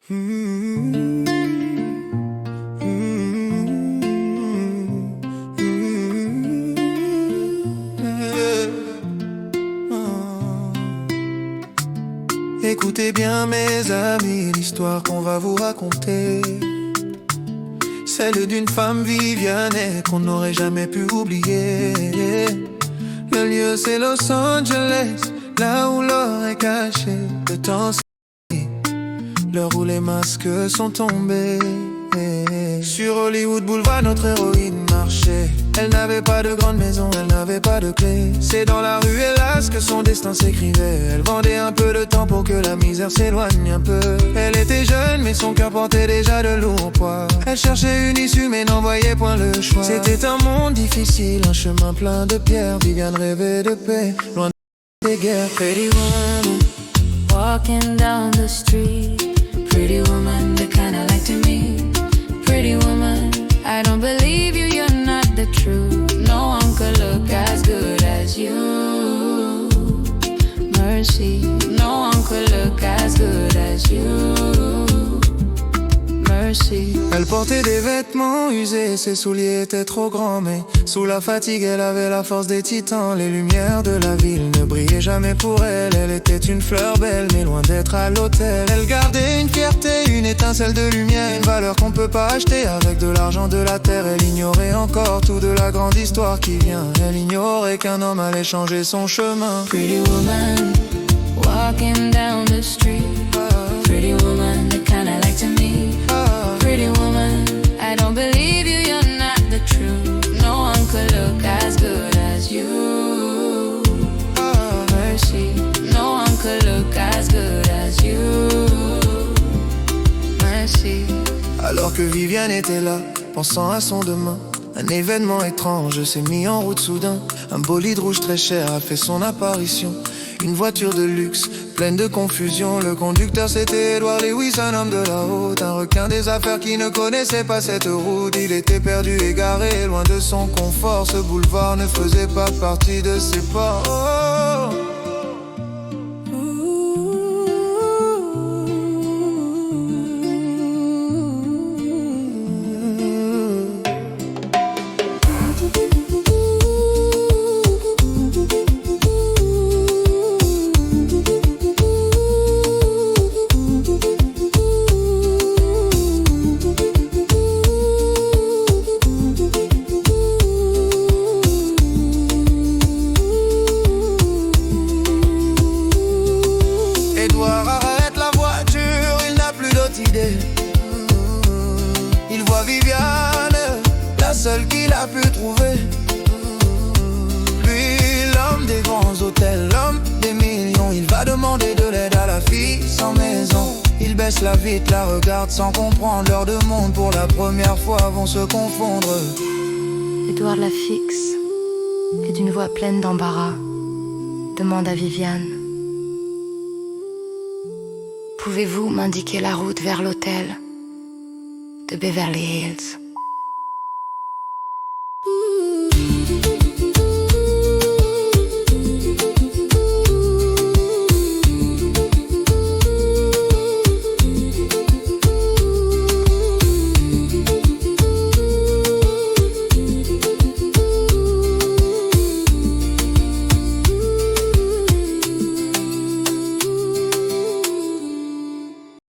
Écoutez bien mes amis, l'histoire qu'on va vous raconter, celle d'une femme Viviane qu'on n'aurait jamais pu oublier. Le lieu c'est Los Angeles, là où l'or est caché. Le temps c'est l'heure où les masques sont tombés. Sur Hollywood Boulevard, notre héroïne marchait. Elle n'avait pas de grande maison, elle n'avait pas de clé. C'est dans la rue hélas que son destin s'écrivait. Elle vendait un peu de temps pour que la misère s'éloigne un peu. Elle était jeune mais son cœur portait déjà de lourds poids. Elle cherchait une issue mais n'en voyait point le choix. C'était un monde difficile, un chemin plein de pierres. Viviane rêvait de paix, loin des guerres. Pretty woman, walking down the street. Pretty woman, the kind I like to meet. Pretty woman, I don't believe you, you're not the truth. No one could look as good as you. Mercy, no one could look as good as you. Mercy. Elle portait des vêtements usés, ses souliers étaient trop grands. Mais sous la fatigue, elle avait la force des titans. Les lumières de la ville ne brillaient jamais pour elle. Elle était une fleur belle, mais loin d'être à l'hôtel. Elle gardait une fierté, une étincelle de lumière. Une valeur qu'on peut pas acheter avec de l'argent de la terre. Elle ignorait encore tout de la grande histoire qui vient. Elle ignorait qu'un homme allait changer son chemin. Pretty woman, walking down the street. Pretty woman, the kind I like to meet. Pretty woman, I don't believe you, you're not the truth. No one could look as good as you. Mercy, no one could look as good as you. Mercy. Alors que Viviane était là, pensant à son demain, un événement étrange s'est mis en route soudain. Un bolide rouge très cher a fait son apparition. Une voiture de luxe, pleine de confusion. Le conducteur c'était Edward Lewis, un homme de la haute. Un requin des affaires qui ne connaissait pas cette route. Il était perdu, égaré, loin de son confort. Ce boulevard ne faisait pas partie de ses pas. Il voit Viviane, la seule qu'il a pu trouver. Lui, l'homme des grands hôtels, l'homme des millions. Il va demander de l'aide à la fille sans maison. Il baisse la vitre, la regarde sans comprendre. Leurs deux mondes pour la première fois vont se confondre. Edward la fixe et d'une voix pleine d'embarras demande à Viviane: pouvez-vous m'indiquer la route vers l'hôtel de Beverly Hills?